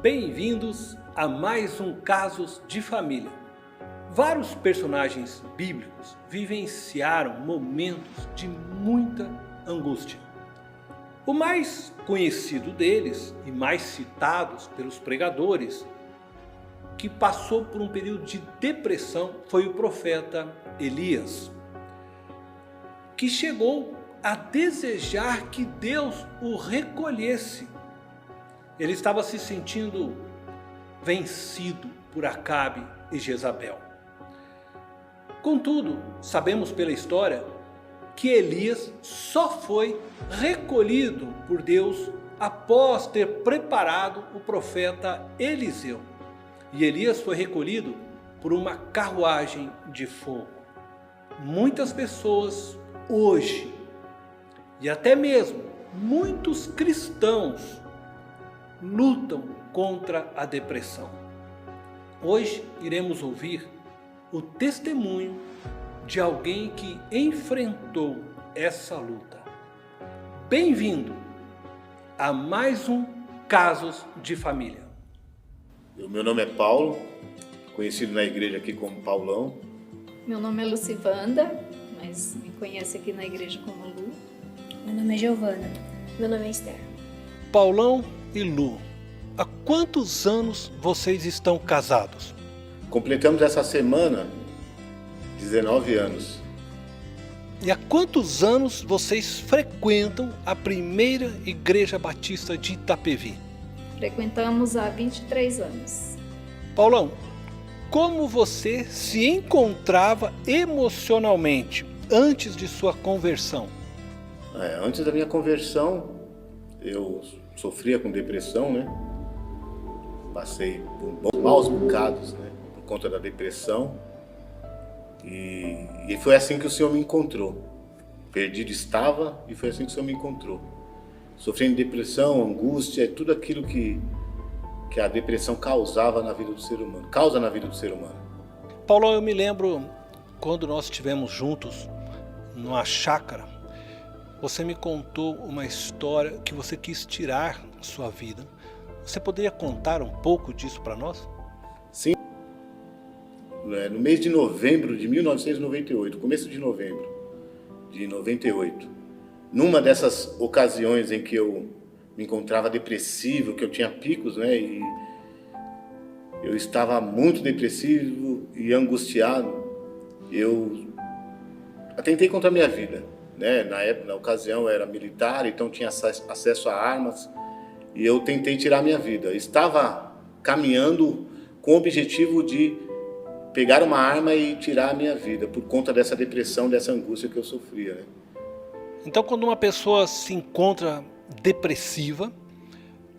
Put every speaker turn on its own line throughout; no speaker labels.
Bem-vindos a mais um Casos de Família. Vários personagens bíblicos vivenciaram momentos de muita angústia. O mais conhecido deles e mais citados pelos pregadores, que passou por um período de depressão, foi o profeta Elias, que chegou a desejar que Deus o recolhesse. Ele estava se sentindo vencido por Acabe e Jezabel. Contudo, sabemos pela história que Elias só foi recolhido por Deus após ter preparado o profeta Eliseu. E Elias foi recolhido por uma carruagem de fogo. Muitas pessoas hoje, e até mesmo muitos cristãos, lutam contra a depressão. Hoje iremos ouvir o testemunho de alguém que enfrentou essa luta. Bem-vindo a mais um Casos de Família.
O meu nome é Paulo, conhecido na igreja aqui como Paulão.
Meu nome é Lucivanda, mas me conhece aqui na igreja como Lu.
Meu nome é Giovana.
Meu nome é Esther.
Paulão e Lu, há quantos anos vocês estão casados?
Completamos essa semana 19 anos.
E há quantos anos vocês frequentam a primeira igreja batista de Itapevi?
Frequentamos há 23 anos.
Paulão, como você se encontrava emocionalmente antes de sua conversão?
Antes da minha conversão, eu sofria com depressão, né? Passei por maus bocados, né? Por conta da depressão. E foi assim que o Senhor me encontrou. Perdido estava e foi assim que o Senhor me encontrou. Sofrendo depressão, angústia, tudo aquilo que a depressão causava na vida do ser humano. Causa na vida do ser humano.
Paulão, eu me lembro quando nós estivemos juntos numa chácara. Você me contou uma história que você quis tirar da sua vida. Você poderia contar um pouco disso para nós?
Sim. No mês de novembro de 1998, começo de novembro de 98, numa dessas ocasiões em que eu me encontrava depressivo, que eu tinha picos, né? E eu estava muito depressivo e angustiado, eu atentei contra a minha vida. Né? Na ocasião eu era militar, então tinha acesso a armas e eu tentei tirar a minha vida. Estava caminhando com o objetivo de pegar uma arma e tirar a minha vida por conta dessa depressão, dessa angústia que eu sofria. Né?
Então, quando uma pessoa se encontra depressiva,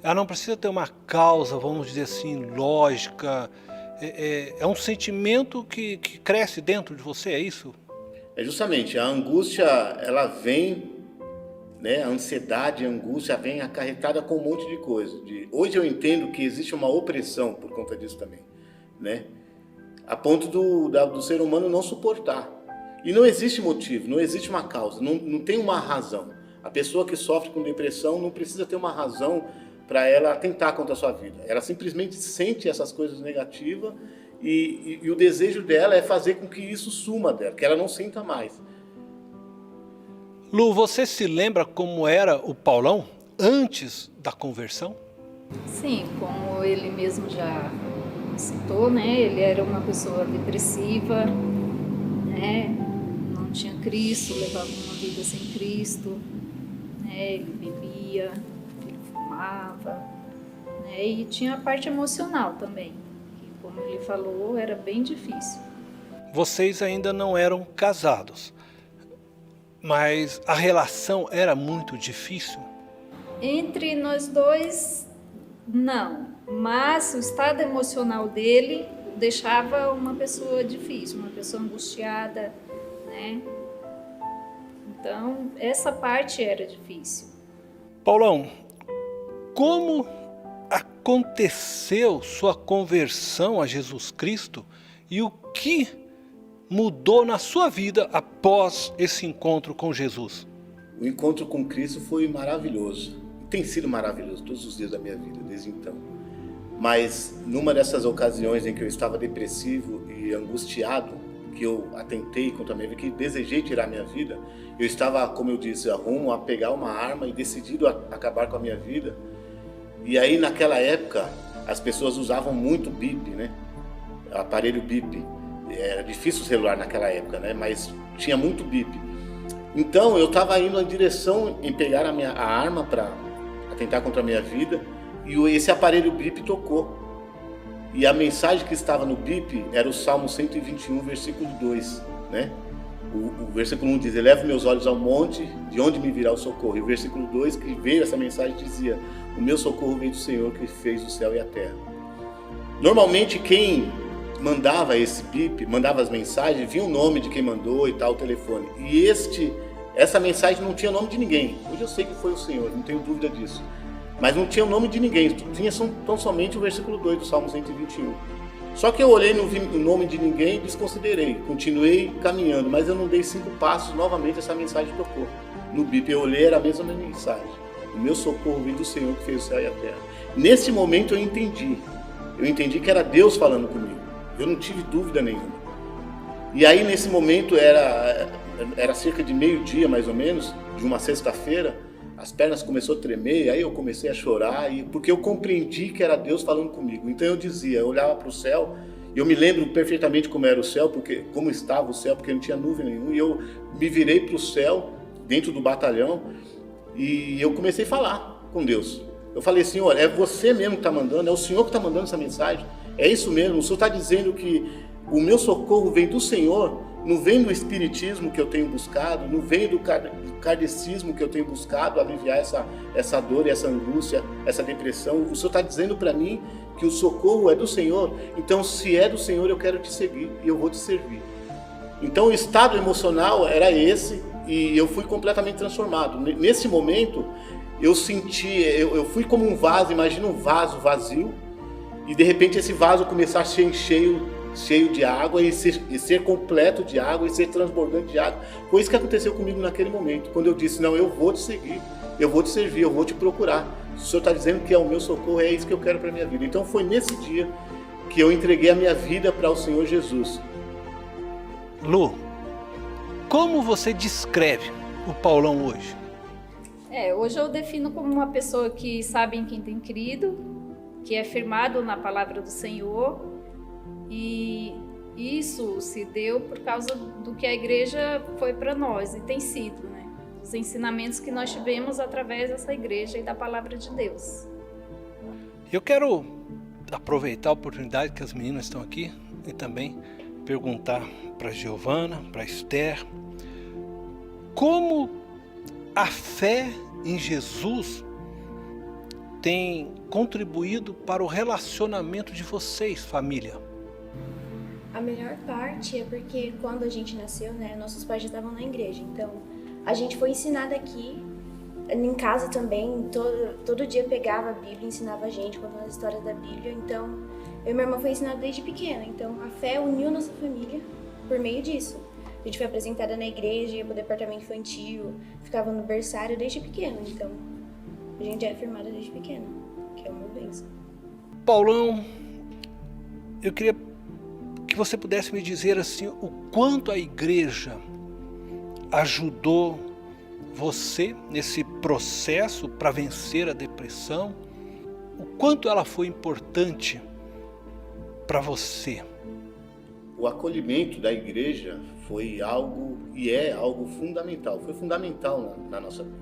ela não precisa ter uma causa, vamos dizer assim, lógica. É um sentimento que cresce dentro de você, é isso?
É justamente, a angústia, ela vem, né, a ansiedade, a angústia vem acarretada com um monte de coisa. Hoje eu entendo que existe uma opressão por conta disso também, né? A ponto do ser humano não suportar. E não existe motivo, não existe uma causa, não tem uma razão. A pessoa que sofre com depressão não precisa ter uma razão para ela atentar contra a sua vida. Ela simplesmente sente essas coisas negativas e o desejo dela é fazer com que isso suma dela, que ela não sinta mais.
Lu, você se lembra como era o Paulão antes da conversão?
Sim, como ele mesmo já citou, né? Ele era uma pessoa depressiva, né? Não tinha Cristo, levava uma vida sem Cristo, né? Ele bebia, ele fumava, né? E tinha a parte emocional também. Como ele falou, era bem difícil.
Vocês ainda não eram casados, mas a relação era muito difícil?
Entre nós dois, não. Mas o estado emocional dele deixava uma pessoa difícil, uma pessoa angustiada, né? Então, essa parte era difícil.
Paulão, como aconteceu sua conversão a Jesus Cristo e o que mudou na sua vida após esse encontro com Jesus?
O encontro com Cristo foi maravilhoso. Tem sido maravilhoso todos os dias da minha vida, desde então. Mas numa dessas ocasiões em que eu estava depressivo e angustiado, que eu atentei contra a minha vida, que desejei tirar a minha vida, eu estava, como eu disse, rumo a pegar uma arma e decidido a acabar com a minha vida. E aí naquela época as pessoas usavam muito bip, né? Aparelho bip. Era difícil o celular naquela época, né? Mas tinha muito bip. Então eu estava indo em direção em pegar a arma para atentar contra a minha vida, e esse aparelho bip tocou. E a mensagem que estava no bip era o Salmo 121, versículo 2, né? O versículo 1 diz: eleva meus olhos ao monte, de onde me virá o socorro. E o versículo 2, que veio essa mensagem, dizia: o meu socorro vem do Senhor que fez o céu e a terra. Normalmente quem mandava esse bip, mandava as mensagens, vinha o nome de quem mandou e tal, o telefone. E essa mensagem não tinha nome de ninguém. Hoje eu sei que foi o Senhor, não tenho dúvida disso. Mas não tinha o nome de ninguém, tinha tão somente o versículo 2 do Salmo 121. Só que eu olhei, não vi o nome de ninguém e desconsiderei. Continuei caminhando, mas eu não dei 5 passos, novamente essa mensagem tocou. No bip eu olhei, era a mesma mensagem. O meu socorro vem do Senhor que fez o céu e a terra. Nesse momento eu entendi que era Deus falando comigo. Eu não tive dúvida nenhuma. E aí nesse momento era cerca de meio-dia mais ou menos, de uma sexta-feira. As pernas começaram a tremer, aí eu comecei a chorar, porque eu compreendi que era Deus falando comigo. Então eu dizia, eu olhava para o céu, e eu me lembro perfeitamente como era o céu, como estava o céu, porque não tinha nuvem nenhuma, e eu me virei para o céu, dentro do batalhão, e eu comecei a falar com Deus. Eu falei: Senhor, é você mesmo que está mandando, é o Senhor que está mandando essa mensagem, é isso mesmo, o Senhor está dizendo que o meu socorro vem do Senhor, não vem do espiritismo que eu tenho buscado, não vem do kardecismo que eu tenho buscado aliviar essa dor e essa angústia, essa depressão. O Senhor está dizendo para mim que o socorro é do Senhor, então se é do Senhor eu quero te seguir e eu vou te servir. Então o estado emocional era esse e eu fui completamente transformado. Nesse momento eu senti, eu fui como um vaso, imagina um vaso vazio, e de repente esse vaso começar a ser cheio de água e ser completo de água e ser transbordante de água. Foi isso que aconteceu comigo naquele momento, quando eu disse: não, eu vou te seguir, eu vou te servir, eu vou te procurar. Se o Senhor está dizendo que é o meu socorro, é isso que eu quero para a minha vida. Então foi nesse dia que eu entreguei a minha vida para o Senhor Jesus.
Lu, como você descreve o Paulão hoje?
Hoje eu defino como uma pessoa que sabe em quem tem crido, que é firmado na palavra do Senhor. E isso se deu por causa do que a igreja foi para nós e tem sido, né? Os ensinamentos que nós tivemos através dessa igreja e da palavra de Deus.
Eu quero aproveitar a oportunidade que as meninas estão aqui e também perguntar para Giovana, para Esther, como a fé em Jesus tem contribuído para o relacionamento de vocês, família.
A melhor parte é porque quando a gente nasceu, né, nossos pais já estavam na igreja. Então, a gente foi ensinado aqui, em casa também, todo dia pegava a Bíblia e ensinava a gente, contando as histórias da Bíblia. Então, eu e minha irmã foi ensinada desde pequena. Então, a fé uniu nossa família por meio disso. A gente foi apresentada na igreja, ia pro departamento infantil, ficava no berçário desde pequena. Então, a gente é firmada desde pequena, que é uma bênção.
Paulão, eu queria que você pudesse me dizer assim, o quanto a igreja ajudou você nesse processo para vencer a depressão, o quanto ela foi importante para você.
O acolhimento da igreja foi algo e é algo fundamental, foi fundamental na nossa vida.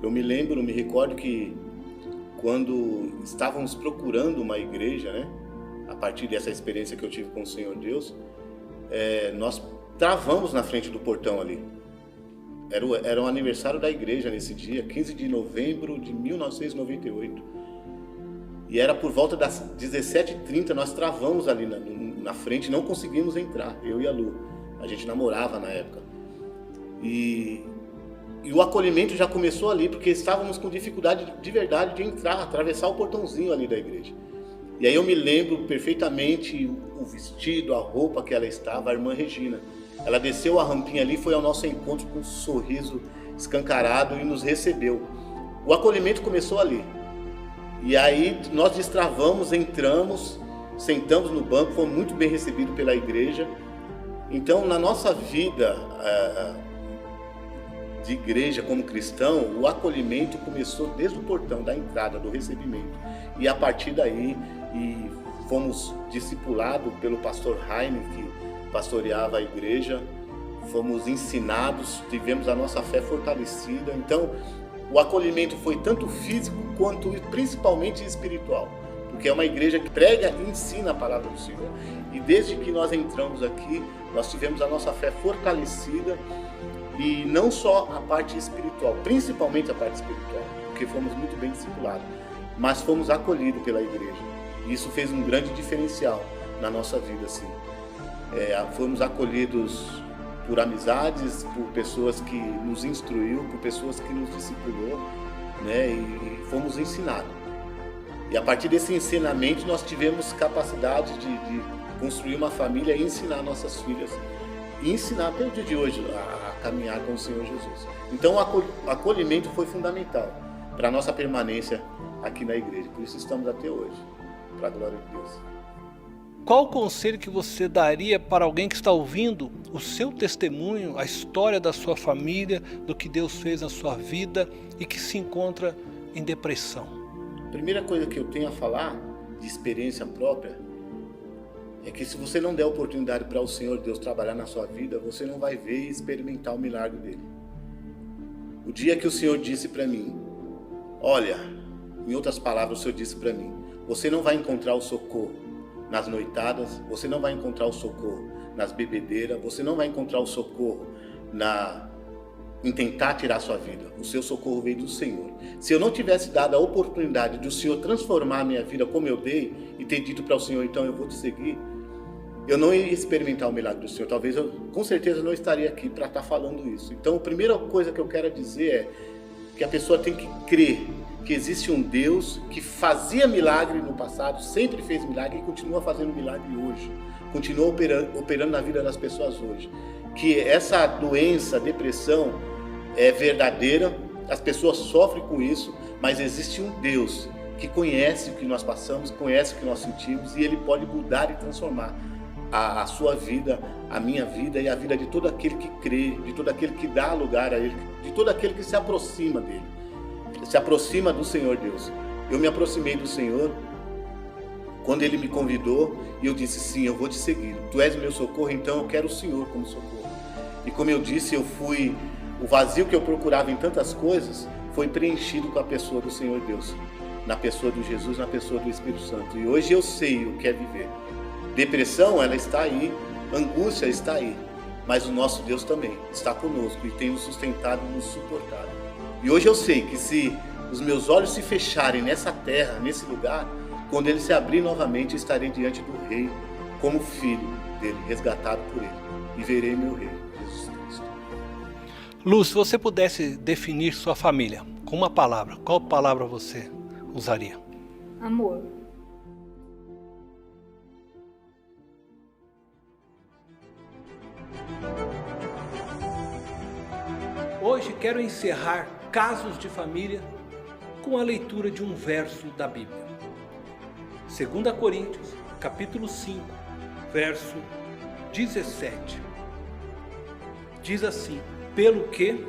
Eu me recordo que quando estávamos procurando uma igreja, né, a partir dessa experiência que eu tive com o Senhor Deus, nós travamos na frente do portão ali. Era o aniversário da igreja nesse dia, 15 de novembro de 1998. E era por volta das 17h30, nós travamos ali na frente, não conseguimos entrar, eu e a Lu. A gente namorava na época. E o acolhimento já começou ali, porque estávamos com dificuldade de verdade de entrar, atravessar o portãozinho ali da igreja. E aí eu me lembro perfeitamente o vestido, a roupa que ela estava, a irmã Regina. Ela desceu a rampinha ali, foi ao nosso encontro com um sorriso escancarado e nos recebeu. O acolhimento começou ali. E aí nós destravamos, entramos, sentamos no banco, fomos muito bem recebidos pela igreja. Então, na nossa vida de igreja como cristão, o acolhimento começou desde o portão da entrada, do recebimento. E a partir daí, fomos discipulados pelo pastor Jaime, que pastoreava a igreja, fomos ensinados, tivemos a nossa fé fortalecida. Então, o acolhimento foi tanto físico quanto principalmente espiritual, porque é uma igreja que prega e ensina a palavra do Senhor. E desde que nós entramos aqui, nós tivemos a nossa fé fortalecida, e não só a parte espiritual, principalmente a parte espiritual, porque fomos muito bem discipulados, mas fomos acolhidos pela igreja. E isso fez um grande diferencial na nossa vida, assim. Fomos acolhidos por amizades, por pessoas que nos instruiu, por pessoas que nos discipulou, né? E fomos ensinados. E a partir desse ensinamento nós tivemos capacidade de construir uma família e ensinar nossas filhas, e ensinar até o dia de hoje a caminhar com o Senhor Jesus. Então o acolhimento foi fundamental para a nossa permanência aqui na igreja, por isso estamos até hoje, para a glória de Deus.
Qual o conselho que você daria para alguém que está ouvindo o seu testemunho, a história da sua família, do que Deus fez na sua vida e que se encontra em depressão?
A primeira coisa que eu tenho a falar, de experiência própria, é que se você não der oportunidade para o Senhor Deus trabalhar na sua vida, você não vai ver e experimentar o milagre dele. O dia que o Senhor disse para mim, olha, em outras palavras o Senhor disse para mim, você não vai encontrar o socorro nas noitadas, você não vai encontrar o socorro nas bebedeiras, você não vai encontrar o socorro em tentar tirar a sua vida. O seu socorro veio do Senhor. Se eu não tivesse dado a oportunidade de o Senhor transformar a minha vida como eu dei e ter dito para o Senhor, então eu vou te seguir, eu não ia experimentar o milagre do Senhor. Talvez eu, com certeza, não estaria aqui para estar falando isso. Então, a primeira coisa que eu quero dizer é que a pessoa tem que crer que existe um Deus que fazia milagre no passado, sempre fez milagre e continua fazendo milagre hoje. Continua operando na vida das pessoas hoje. Que essa doença, depressão, é verdadeira, as pessoas sofrem com isso, mas existe um Deus que conhece o que nós passamos, conhece o que nós sentimos e Ele pode mudar e transformar a sua vida, a minha vida e a vida de todo aquele que crê, de todo aquele que dá lugar a Ele, de todo aquele que se aproxima dEle, se aproxima do Senhor Deus. Eu me aproximei do Senhor quando Ele me convidou e eu disse, sim, eu vou te seguir. Tu és o meu socorro, então eu quero o Senhor como socorro. E como eu disse, o vazio que eu procurava em tantas coisas foi preenchido com a pessoa do Senhor Deus, na pessoa do Jesus, na pessoa do Espírito Santo. E hoje eu sei o que é viver. Depressão, ela está aí, angústia está aí, mas o nosso Deus também está conosco e tem nos sustentado e nos suportado. E hoje eu sei que se os meus olhos se fecharem nessa terra, nesse lugar, quando ele se abrir novamente, eu estarei diante do Rei, como filho dele, resgatado por ele, e verei meu Rei, Jesus Cristo.
Lu, se você pudesse definir sua família com uma palavra, qual palavra você usaria?
Amor.
Hoje quero encerrar Casos de Família com a leitura de um verso da Bíblia. 2 Coríntios, capítulo 5, verso 17. Diz assim, pelo que,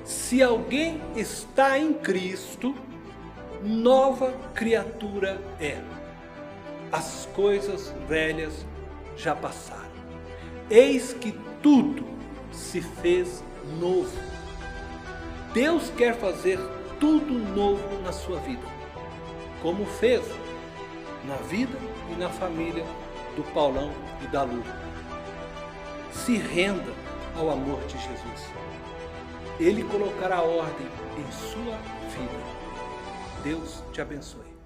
se alguém está em Cristo, nova criatura é. As coisas velhas já passaram. Eis que tudo se fez novo. Deus quer fazer tudo novo na sua vida, como fez na vida e na família do Paulão e da Lu. Se renda ao amor de Jesus. Ele colocará ordem em sua vida. Deus te abençoe.